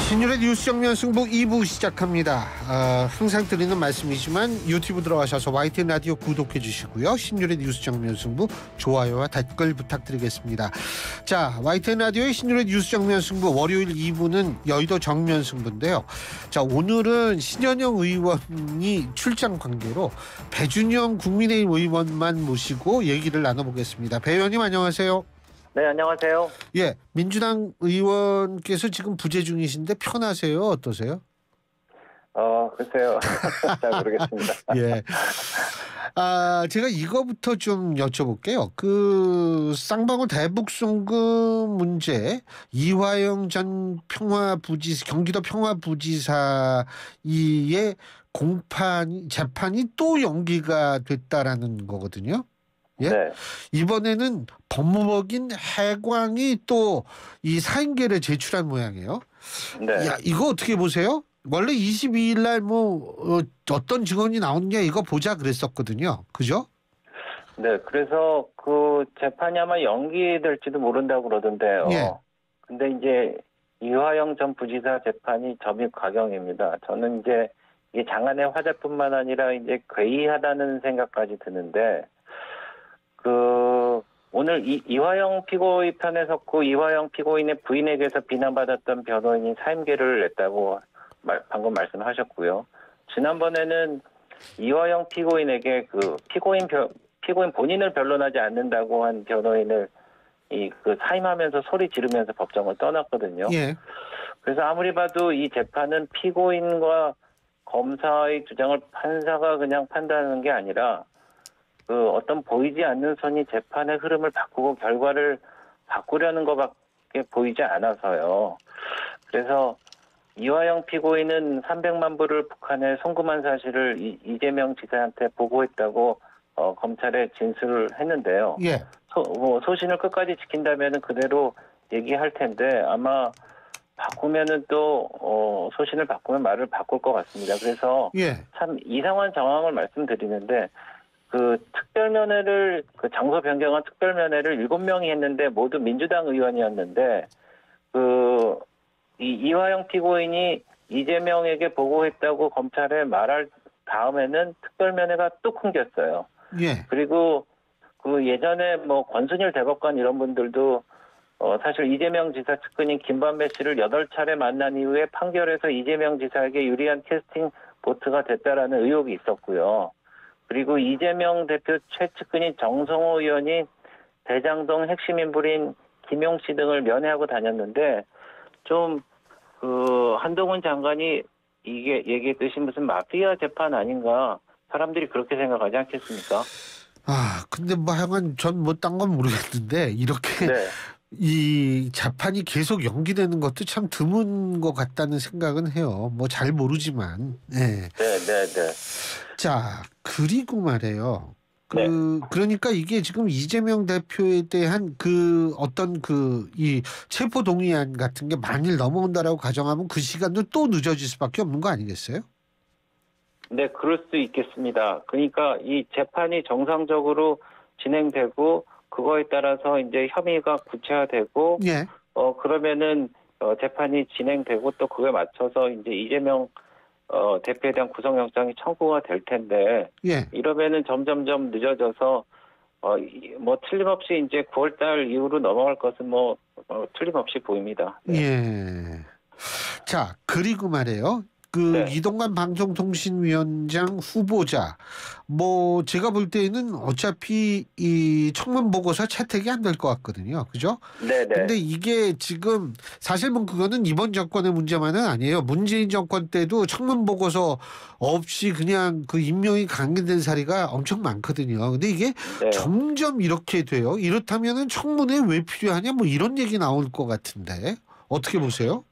신율의 뉴스 정면 승부 2부 시작합니다. 항상 드리는 말씀이지만 유튜브 들어가셔서 YTN 라디오 구독해 주시고요. 신율의 뉴스 정면 승부 좋아요와 댓글 부탁드리겠습니다. 자, YTN 라디오의 신율의 뉴스 정면 승부 월요일 2부는 여의도 정면 승부인데요. 자, 오늘은 신현영 의원이 출장 관계로 배준영 국민의힘 의원만 모시고 얘기를 나눠보겠습니다. 배 의원님 안녕하세요. 네, 안녕하세요. 예, 민주당 의원께서 지금 부재 중이신데 편하세요? 어떠세요? 글쎄요. 잘 모르겠습니다. 예. 제가 이거부터 좀 여쭤볼게요. 쌍방울 대북송금 문제, 이화영 전 경기도 평화부지사의 재판이 또 연기가 됐다라는 거거든요. 예? 네. 이번에는 법무법인 해광이 또 이 사인계를 제출한 모양이에요. 네. 야, 이거 어떻게 보세요? 원래 22일 날 어떤 증언이 나오느냐 이거 보자 그랬었거든요. 그죠? 네. 그래서 그 재판이 아마 연기될지도 모른다고 그러던데요. 예. 근데 이제 이화영 전 부지사 재판이 점입 과경입니다. 저는 이제 이 장안의 화제뿐만 아니라 이제 괴이하다는 생각까지 드는데 오늘 이화영 피고의 편에 섰고 이화영 피고인의 부인에게서 비난받았던 변호인이 사임계를 냈다고 방금 말씀하셨고요. 지난번에는 이화영 피고인에게 피고인 본인을 변론하지 않는다고 한 변호인을 사임하면서 소리 지르면서 법정을 떠났거든요. 예. 그래서 아무리 봐도 이 재판은 피고인과 검사의 주장을 판사가 그냥 판단하는 게 아니라 어떤 보이지 않는 선이 재판의 흐름을 바꾸고 결과를 바꾸려는 것밖에 보이지 않아서요. 그래서 이화영 피고인은 300만 불을 북한에 송금한 사실을 이재명 지사한테 보고했다고 검찰에 진술을 했는데요. 예. 소신을 끝까지 지킨다면 그대로 얘기할 텐데 아마 바꾸면은 또 소신을 바꾸면 말을 바꿀 것 같습니다. 그래서 예. 참 이상한 상황을 말씀드리는데 특별면회를 장소 변경한 특별면회를 7명이 했는데 모두 민주당 의원이었는데 이화영 피고인이 이재명에게 보고했다고 검찰에 말할 다음에는 특별면회가 또 끊겼어요. 예. 그리고 예전에 권순일 대법관 이런 분들도 사실 이재명 지사 측근인 김반배 씨를 8차례 만난 이후에 판결에서 이재명 지사에게 유리한 캐스팅 보트가 됐다라는 의혹이 있었고요. 그리고 이재명 대표 최측근인 정성호 의원이 대장동 핵심 인물인 김용 씨 등을 면회하고 다녔는데 한동훈 장관이 이게 얘기했듯이 무슨 마피아 재판 아닌가 사람들이 그렇게 생각하지 않겠습니까? 근데 하여간 전 딴 건 모르겠는데 이렇게 네. 이 재판이 계속 연기되는 것도 참 드문 것 같다는 생각은 해요. 잘 모르지만. 네. 네. 자, 그리고 말이에요. 네. 그러니까 이게 지금 이재명 대표에 대한 이 체포 동의안 같은 게 만일 넘어온다라고 가정하면 그 시간도 또 늦어질 수밖에 없는 거 아니겠어요? 네, 그럴 수 있겠습니다. 그러니까 이 재판이 정상적으로 진행되고 그거에 따라서 이제 혐의가 구체화되고 예. 그러면은 재판이 진행되고 또 그거에 맞춰서 이제 이재명 대표에 대한 구속영장이 청구가 될 텐데 예. 이러면은 점점점 늦어져서 틀림없이 이제 9월달 이후로 넘어갈 것은 틀림없이 보입니다. 네. 예. 자, 그리고 말이에요. 네. 이동관 방송통신위원장 후보자 제가 볼 때는 어차피 이 청문 보고서 채택이 안 될 것 같거든요. 그죠? 네. 근데 이게 지금 사실 그거는 이번 정권의 문제만은 아니에요. 문재인 정권 때도 청문 보고서 없이 그냥 임명이 강행된 사례가 엄청 많거든요. 근데 이게 네. 점점 이렇게 돼요. 이렇다면은 청문회 왜 필요하냐 이런 얘기 나올 것 같은데 어떻게 보세요?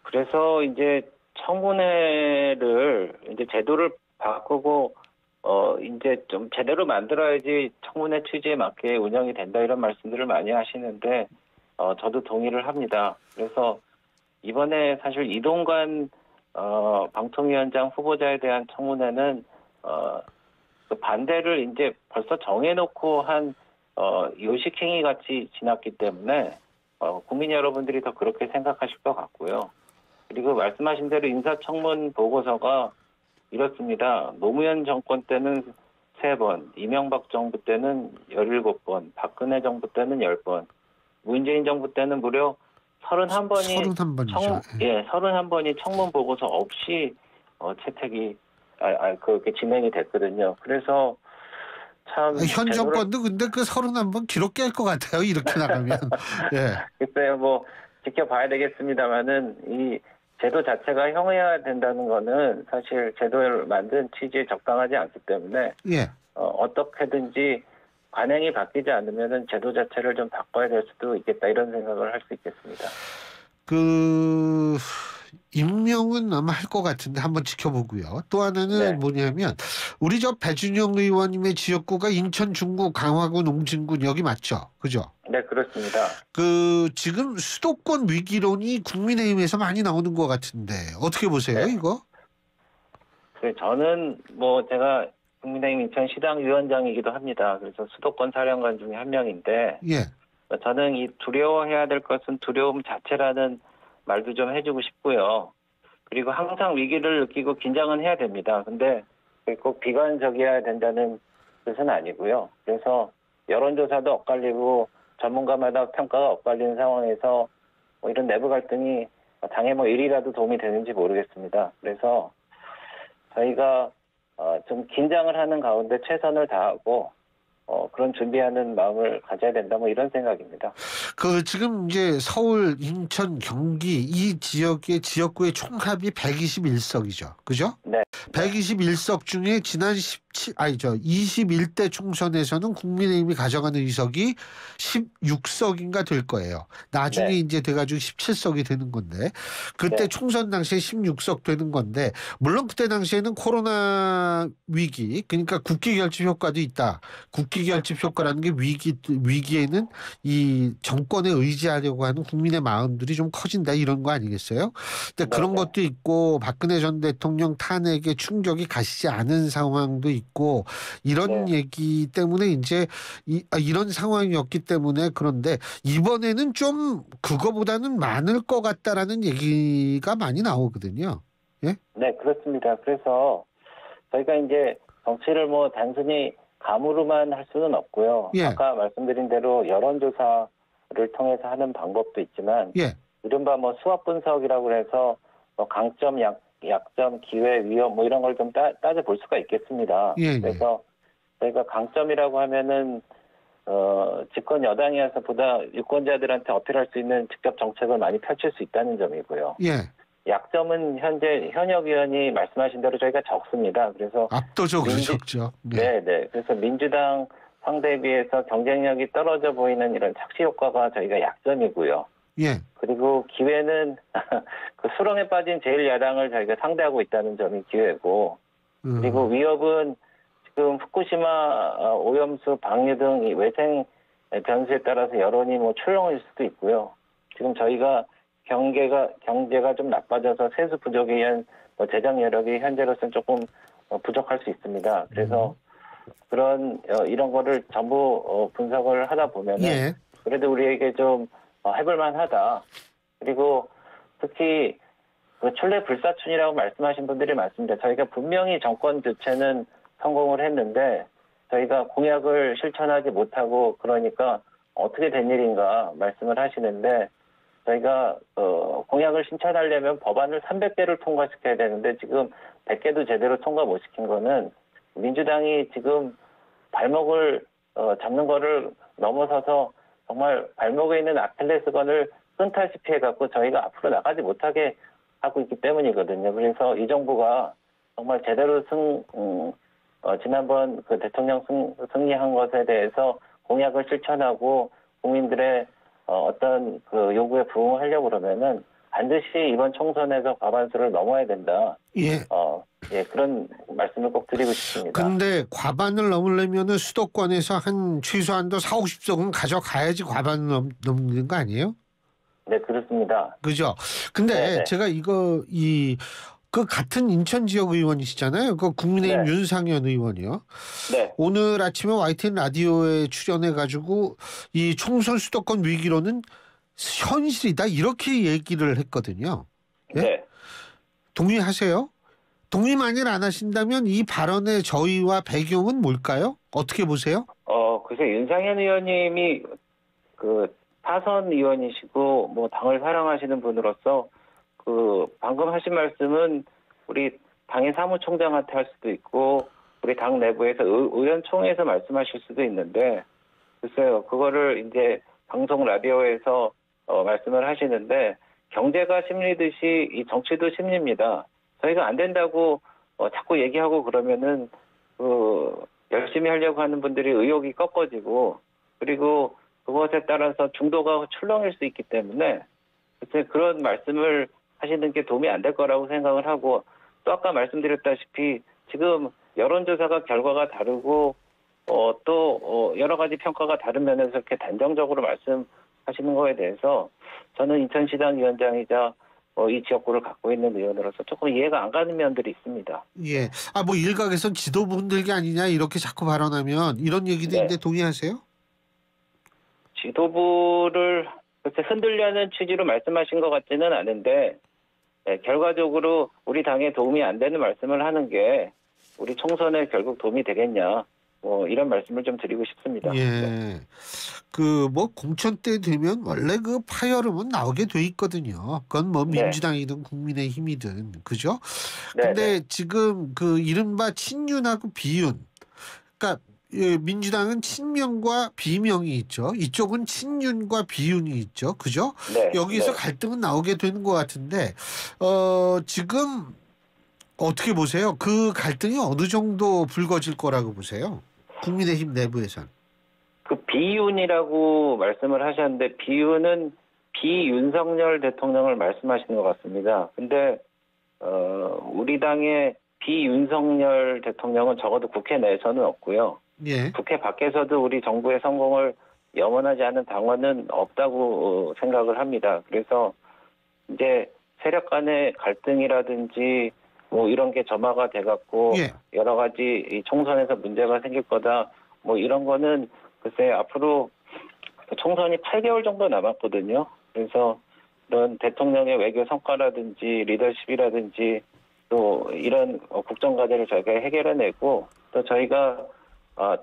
그래서 이제 청문회를 이제 제도를 바꾸고 이제 좀 제대로 만들어야지 청문회 취지에 맞게 운영이 된다 이런 말씀들을 많이 하시는데 저도 동의를 합니다. 그래서 이번에 사실 이동관 방통위원장 후보자에 대한 청문회는 반대를 이제 벌써 정해놓고 한 요식행위 같이 지났기 때문에 국민 여러분들이 더 그렇게 생각하실 것 같고요. 말씀하신 대로 인사청문 보고서가 이렇습니다. 노무현 정권 때는 3번, 이명박 정부 때는 17번, 박근혜 정부 때는 10번, 문재인 정부 때는 무려 31번이 31번이죠. 예, 31번이 청문 보고서 없이 채택이 그렇게 진행이 됐거든요. 그래서 참 현 정권도 근데 그 31번 기록 깰 것 같아요. 이렇게 나가면. 예. 글쎄요, 뭐 지켜봐야 되겠습니다만은 이 제도 자체가 형해화된다는 거는 사실 제도를 만든 취지에 적당하지 않기 때문에 예. 어떻게든지 관행이 바뀌지 않으면은 제도 자체를 좀 바꿔야 될 수도 있겠다 이런 생각을 할 수 있겠습니다. 그 임명은 아마 할 것 같은데 한번 지켜보고요. 또 하나는 네. 뭐냐면 우리 저 배준영 의원님의 지역구가 인천 중구 강화군 옹진군 여기 맞죠? 그죠? 네, 그렇습니다. 그 지금 수도권 위기론이 국민의힘에서 많이 나오는 것 같은데 어떻게 보세요, 네. 이거? 저는 뭐 제가 국민의힘 인천시당 위원장이기도 합니다. 그래서 수도권 사령관 중에 한 명인데 예. 저는 이 두려워해야 될 것은 두려움 자체라는 말도 좀 해주고 싶고요. 그리고 항상 위기를 느끼고 긴장은 해야 됩니다. 근데 꼭 비관적이어야 된다는 뜻은 아니고요. 그래서 여론조사도 엇갈리고 전문가마다 평가가 엇갈리는 상황에서 뭐 이런 내부 갈등이 당에 뭐 일이라도 도움이 되는지 모르겠습니다. 그래서 저희가 좀 긴장을 하는 가운데 최선을 다하고 그런 준비하는 마음을 가져야 된다 뭐 이런 생각입니다. 그 지금 이제 서울, 인천, 경기 이 지역의 지역구의 총합이 121석이죠. 그죠? 네. 121석 중에 지난 21대 총선에서는 국민의힘이 가져가는 의석이 16석인가 될 거예요. 나중에 네. 이제 돼가지고 17석이 되는 건데 그때 네. 총선 당시에 16석 되는 건데 물론 그때 당시에는 코로나 위기 그러니까 국기 결집 효과도 있다. 국기 결집 효과라는 게 위기에는 이 정권에 의지하려고 하는 국민의 마음들이 좀 커진다 이런 거 아니겠어요? 근데 그런 네. 것도 있고 박근혜 전 대통령 탄핵에 충격이 가시지 않은 상황도 있고 이런 네. 얘기 때문에 이제 이런 상황이었기 때문에 그런데 이번에는 좀 그거보다는 많을 것 같다라는 얘기가 많이 나오거든요. 예? 네, 그렇습니다. 그래서 저희가 이제 정치를 뭐 단순히 감으로만 할 수는 없고요. 예. 아까 말씀드린 대로 여론조사를 통해서 하는 방법도 있지만 예. 이른바 뭐 수학 분석이라고 해서 뭐 강점, 약점, 기회, 위험 뭐 이런 걸 좀 따져볼 수가 있겠습니다. 예. 그래서 저희가 강점이라고 하면은 집권 여당이어서 보다 유권자들한테 어필할 수 있는 직접 정책을 많이 펼칠 수 있다는 점이고요. 예. 약점은 현재 현역 의원이 말씀하신 대로 저희가 적습니다. 그래서 압도적으로 적죠. 네. 그래서 민주당 상대에 비해서 경쟁력이 떨어져 보이는 이런 착시 효과가 저희가 약점이고요. 예. 그리고 기회는 그 수렁에 빠진 제1야당을 저희가 상대하고 있다는 점이 기회고, 그리고 위협은 지금 후쿠시마 오염수 방류 등 이 외생 변수에 따라서 여론이 뭐 출렁일 수도 있고요. 지금 저희가 경제가 좀 나빠져서 세수 부족에 의한 뭐 재정 여력이 현재로서는 조금 부족할 수 있습니다. 그래서 그런 이런 거를 전부 분석을 하다 보면은 예. 그래도 우리에게 좀 해볼 만하다. 그리고 특히 그 출래 불사춘이라고 말씀하신 분들이 많습니다. 저희가 분명히 정권 교체는 성공을 했는데 저희가 공약을 실천하지 못하고 그러니까 어떻게 된 일인가 말씀을 하시는데 저희가 공약을 실천하려면 법안을 300개를 통과시켜야 되는데 지금 100개도 제대로 통과 못 시킨 거는 민주당이 지금 발목을 잡는 거를 넘어서서 정말 발목에 있는 아킬레스건을 끊다시피 해갖고 저희가 앞으로 나가지 못하게 하고 있기 때문이거든요. 그래서 이 정부가 정말 제대로 지난번 그 대통령 승리한 것에 대해서 공약을 실천하고 국민들의 어떤 그 요구에 부응하려고 그러면은 반드시 이번 총선에서 과반수를 넘어야 된다. 예. 그런 말씀을 꼭 드리고 싶습니다. 근데 과반을 넘으려면은 수도권에서 한 최소한도 40, 50석은 가져가야지 과반을 넘는 거 아니에요? 네, 그렇습니다. 그죠? 근데 네네. 제가 그 같은 인천 지역 의원이시잖아요. 그 국민의힘 네. 윤상현 의원이요. 네. 오늘 아침에 YTN 라디오에 출연해가지고 이 총선 수도권 위기로는 현실이다 이렇게 얘기를 했거든요. 예? 네. 동의하세요? 동의 만일 안 하신다면 이 발언의 저의와 배경은 뭘까요? 어떻게 보세요? 글쎄 윤상현 의원님이 그 타선 의원이시고 뭐 당을 사랑하시는 분으로서 그 방금 하신 말씀은 우리 당의 사무총장한테 할 수도 있고 우리 당 내부에서 의원총회에서 말씀하실 수도 있는데 글쎄요 그거를 이제 방송 라디오에서 말씀을 하시는데 경제가 심리듯이 이 정치도 심리입니다. 저희가 안 된다고 자꾸 얘기하고 그러면은 열심히 하려고 하는 분들이 의욕이 꺾어지고 그리고 그것에 따라서 중도가 출렁일 수 있기 때문에 글쎄 그런 말씀을 하시는 게 도움이 안 될 거라고 생각을 하고 또 아까 말씀드렸다시피 지금 여론조사가 결과가 다르고 또 여러 가지 평가가 다른 면에서 이렇게 단정적으로 말씀하시는 거에 대해서 저는 인천시당 위원장이자 이 지역구를 갖고 있는 의원으로서 조금 이해가 안 가는 면들이 있습니다. 예. 뭐 일각에선 지도부 흔들기 아니냐 이렇게 자꾸 발언하면 이런 얘기도 네. 있는데 동의하세요? 지도부를 글쎄 흔들려는 취지로 말씀하신 것 같지는 않은데 결과적으로 우리 당에 도움이 안 되는 말씀을 하는 게 우리 총선에 결국 도움이 되겠냐 이런 말씀을 좀 드리고 싶습니다. 예. 네. 뭐 공천 때 되면 원래 그 파열음은 나오게 돼 있거든요. 그건 뭐 네. 민주당이든 국민의힘이든 그죠? 네, 근데 지금 그 이른바 친윤하고 비윤, 그러니까 민주당은 친명과 비명이 있죠. 이쪽은 친윤과 비윤이 있죠. 그죠? 네, 여기서 네. 갈등은 나오게 되는 것 같은데 지금 어떻게 보세요? 그 갈등이 어느 정도 불거질 거라고 보세요? 국민의힘 내부에선. 그 비윤이라고 말씀을 하셨는데 비윤은 비윤석열 대통령을 말씀하시는 것 같습니다. 근데 우리 당의 비윤석열 대통령은 적어도 국회 내에서는 없고요. 예. 국회 밖에서도 우리 정부의 성공을 염원하지 않은 당원은 없다고 생각을 합니다. 그래서 이제 세력 간의 갈등이라든지 뭐 이런 게 점화가 돼갖고 예. 여러 가지 이 총선에서 문제가 생길 거다. 뭐 이런 거는 글쎄 앞으로 총선이 8개월 정도 남았거든요. 그래서 이런 대통령의 외교 성과라든지 리더십이라든지 또 이런 국정 과제를 저희가 해결해내고 또 저희가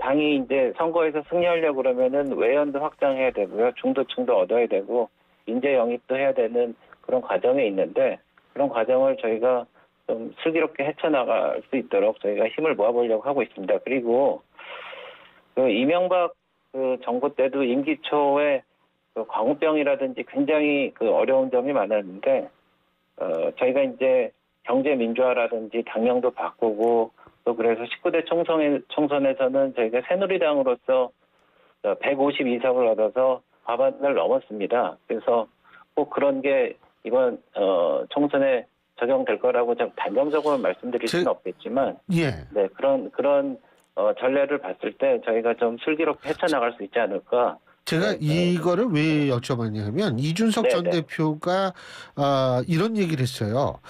당이 이제 선거에서 승리하려고 그러면은 외연도 확장해야 되고요. 중도층도 얻어야 되고 인재 영입도 해야 되는 그런 과정에 있는데 그런 과정을 저희가 좀 슬기롭게 헤쳐나갈 수 있도록 저희가 힘을 모아보려고 하고 있습니다. 그리고 그 이명박 그 정부 때도 임기 초에 그 광우병이라든지 굉장히 그 어려운 점이 많았는데 저희가 이제 경제 민주화라든지 당명도 바꾸고 또 그래서 19대 총선에서는 저희가 새누리당으로서 152석을 얻어서 과반을 넘었습니다. 그래서 꼭 그런 게 이번 총선에 적용될 거라고 좀 단정적으로 말씀드릴 수는 없겠지만, 예. 네 그런 전례를 봤을 때 저희가 좀 슬기롭게 헤쳐나갈 수 있지 않을까. 제가 이거를 왜 여쭤봤냐면 이준석 전 대표가 이런 얘기를 했어요.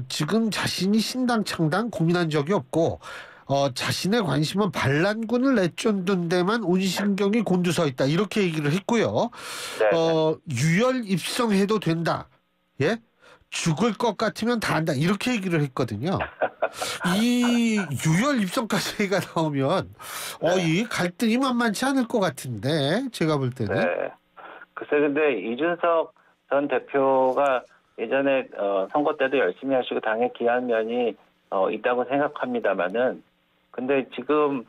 지금 자신이 신당 창당 고민한 적이 없고 자신의 관심은 반란군을 내쫓는 데만 온 신경이 곤두서 있다. 이렇게 얘기를 했고요. 유혈 입성해도 된다. 예? 죽을 것 같으면 다 한다. 이렇게 얘기를 했거든요. 이 유혈 입성까지가 나오면 이 갈등이 만만치 않을 것 같은데 제가 볼 때는. 네. 글쎄 근데 이준석 전 대표가 예전에 선거 때도 열심히 하시고 당에 기여한 면이 있다고 생각합니다만은 근데 지금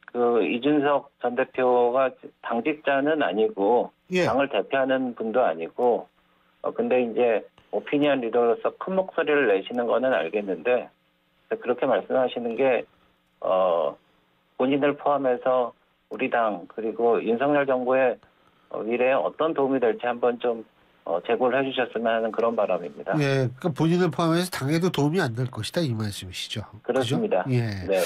그 이준석 전 대표가 당직자는 아니고 예. 당을 대표하는 분도 아니고 근데 이제 오피니언 리더로서 큰 목소리를 내시는 거는 알겠는데 그렇게 말씀하시는 게 본인을 포함해서 우리 당 그리고 윤석열 정부의 미래에 어떤 도움이 될지 한번 좀 제고를 해주셨으면 하는 그런 바람입니다. 예, 그러니까 본인을 포함해서 당에도 도움이 안 될 것이다 이 말씀이시죠. 그렇습니다. 그죠? 예. 네.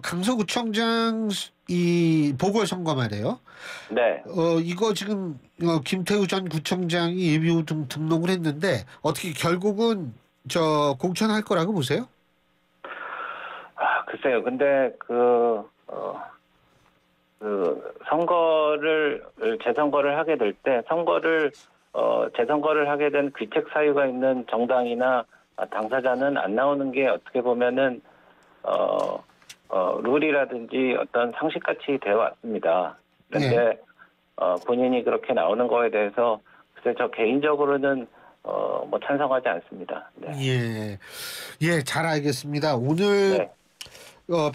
강서구청장 이 보궐선거 말이에요. 네. 이거 지금 김태우 전 구청장이 예비후 등록을 했는데 어떻게 결국은 공천할 거라고 보세요? 글쎄요. 근데 재선거를 하게 될 때 선거를 재선거를 하게 된 귀책 사유가 있는 정당이나 당사자는 안 나오는 게 어떻게 보면은 룰이라든지 어떤 상식같이 되어 왔습니다. 그런데 본인이 그렇게 나오는 거에 대해서 글쎄 저 개인적으로는 뭐 찬성하지 않습니다. 네. 예, 예, 잘 알겠습니다. 오늘 네.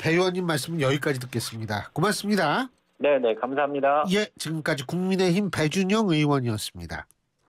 배 의원님 말씀은 여기까지 듣겠습니다. 고맙습니다. 네, 감사합니다. 예, 지금까지 국민의힘 배준영 의원이었습니다.